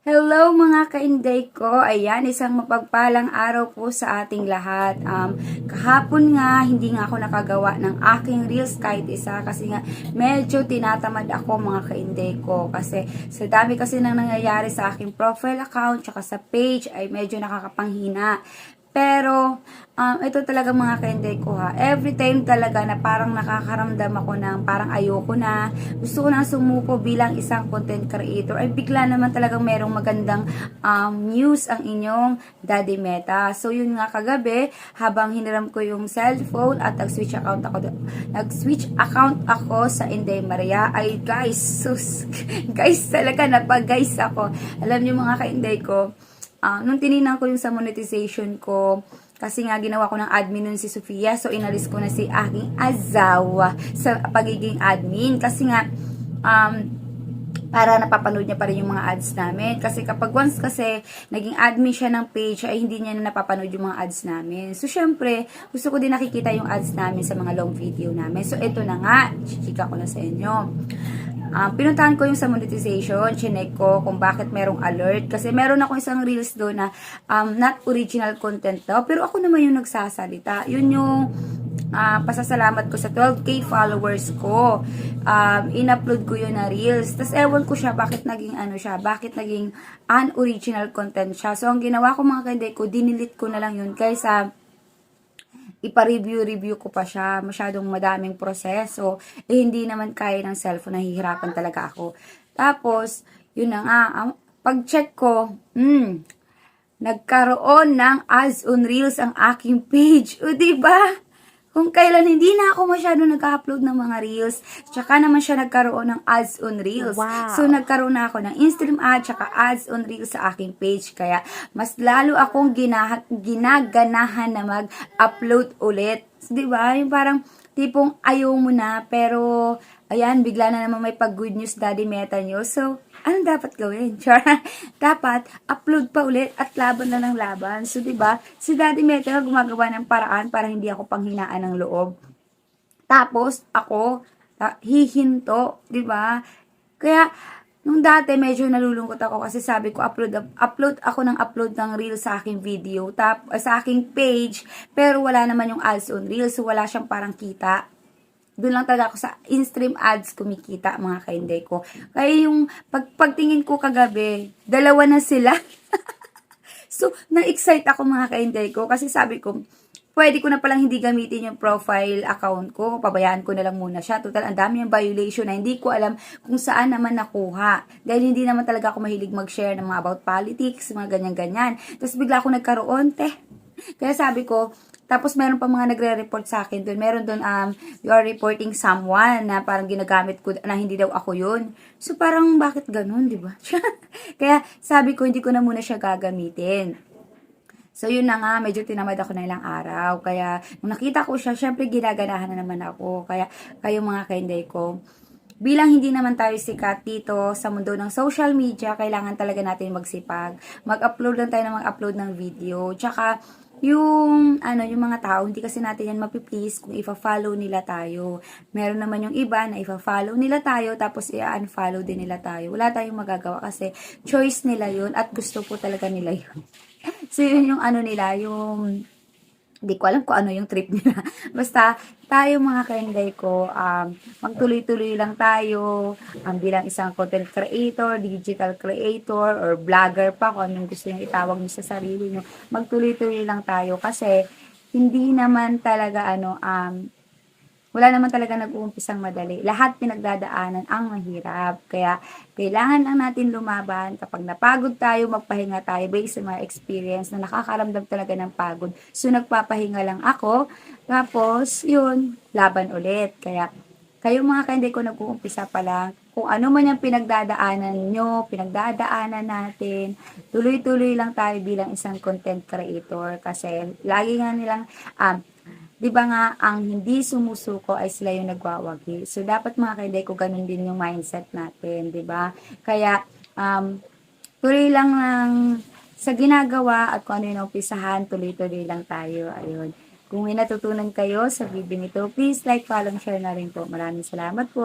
Hello mga kainday ko. Ayan, isang mapagpalang araw po sa ating lahat. Kahapon nga, hindi nga ako nakagawa ng aking reels kahit isa kasi nga medyo tinatamad ako mga kainday ko. Kasi sa dami kasi nang nangyayari sa aking profile account tsaka sa page ay medyo nakakapanghina. Pero, ito talaga mga kainday ko ha. Every time talaga na parang nakakaramdam ako ng parang ayoko na, gusto ko na sumuko bilang isang content creator, ay bigla naman talagang merong magandang news ang inyong Daddy Meta. So, yun nga kagabi, habang hiniram ko yung cellphone at nag-switch account ako sa Inday Maria, ay guys, sus, guys talaga napag-guys ako. Alam niyo mga kainday ko, nung tininan ko yung sa monetization ko, kasi nga ginawa ko ng admin nun si Sofia, so inalis ko na si aking asawa sa pagiging admin. Kasi nga, para napapanood niya pa rin yung mga ads namin. Kasi kapag once kasi naging admin siya ng page, ay hindi niya na napapanood yung mga ads namin. So, syempre, gusto ko din nakikita yung ads namin sa mga long video namin. So, ito na nga, chika ko na sa inyo. Pinuntahan ko yung sa monetization, chinek ko kung bakit merong alert. Kasi meron ako isang reels doon na not original content daw. Pero ako naman yung nagsasalita. Yun yung pasasalamat ko sa 12k followers ko. In-upload ko yun na reels. Tapos ewan ko siya bakit naging bakit naging unoriginal content siya. So ang ginawa ko mga kanday ko, dinilit ko na lang yun kaysa ipa-review ko pa siya. Masyadong madaming proseso. Hindi naman kaya ng cellphone. Nahihirapan talaga ako. Tapos, yun na nga. Pag-check ko, nagkaroon ng ads on reels ang aking page. O, diba? Kung kailan hindi na ako masyado nag-upload ng mga reels, tsaka naman siya nagkaroon ng ads on reels. Wow. So, nagkaroon na ako ng in-stream ad, tsaka ads on reels sa aking page. Kaya, mas lalo akong ginaganahan na mag-upload ulit. So, diba? Yung parang, tipong ayaw mo na, pero, ayan, bigla na naman may pag-good news Daddy Meta nyo. So, anong dapat gawin? Dapat, upload pa ulit at laban na ng laban. So, diba, si Daddy Meta gumagawa ng paraan para hindi ako panghinaan ng loob. Tapos, ako, hihinto, diba? Kaya, nung dati, medyo nalulungkot ako kasi sabi ko, upload ako ng reel sa aking video, sa aking page, pero wala naman yung ads on reel, so wala siyang parang kita. Doon lang talaga ako sa in-stream ads kumikita, mga kainday ko. Kaya yung pagtingin ko kagabi, dalawa na sila. So, na-excite ako mga kainday ko kasi sabi ko, pwede ko na palang hindi gamitin yung profile account ko. Pabayaan ko na lang muna siya. Total, ang dami yung violation na hindi ko alam kung saan naman nakuha. Dahil hindi naman talaga ako mahilig mag-share ng mga about politics, mga ganyan-ganyan. Tapos bigla ako nagkaroon, Kaya sabi ko, tapos meron pa mga nagre-report sa akin doon. Meron doon, you are reporting someone na parang ginagamit ko na hindi daw ako yun. So parang bakit ganun, di ba? Kaya sabi ko, hindi ko na muna siya gagamitin. So yun na nga, medyo tinamad ako na ilang araw. Kaya nung nakita ko siya, syempre ginaganahan na naman ako. Kaya kayo mga kainday ko, bilang hindi naman tayo sikat dito sa mundo ng social media, kailangan talaga natin magsipag. Mag-upload lang tayo ng mag-upload ng video. Tsaka, yung mga tao, hindi kasi natin yan mapiplease kung ifa-follow nila tayo. Meron naman yung iba na ifa-follow nila tayo, tapos i-unfollow din nila tayo. Wala tayong magagawa kasi choice nila yun at gusto po talaga nila yun. So, yun yung nila, yung hindi ko alam kung ano yung trip nila. Basta, tayo mga kainday ko, magtuloy-tuloy lang tayo bilang isang content creator, digital creator, or vlogger pa, kung anong gusto nyo itawag nyo sa sarili nyo. Magtuloy-tuloy lang tayo kasi hindi naman talaga wala naman talaga nag-uumpisang madali. Lahat pinagdadaanan ang mahirap. Kaya, kailangan lang natin lumaban. Kapag napagod tayo, magpahinga tayo based sa mga experience na nakakaramdam talaga ng pagod. So, nagpapahinga lang ako. Tapos, yun, laban ulit. Kaya, kayo mga kainday ko nag-uumpisa pa lang, kung ano man yung pinagdadaanan nyo, pinagdadaanan natin, tuloy-tuloy lang tayo bilang isang content creator. Kasi, lagi nga nilang, di ba nga, ang hindi sumusuko ay sila yung nagwawagi. So, dapat mga kainday ko, ganun din yung mindset natin, di ba? Kaya, tuloy lang sa ginagawa at kung ano yung umpisahan, tuloy-tuloy lang tayo. Ayun. Kung may natutunan kayo sa video nito, please like, follow, share na rin po. Maraming salamat po.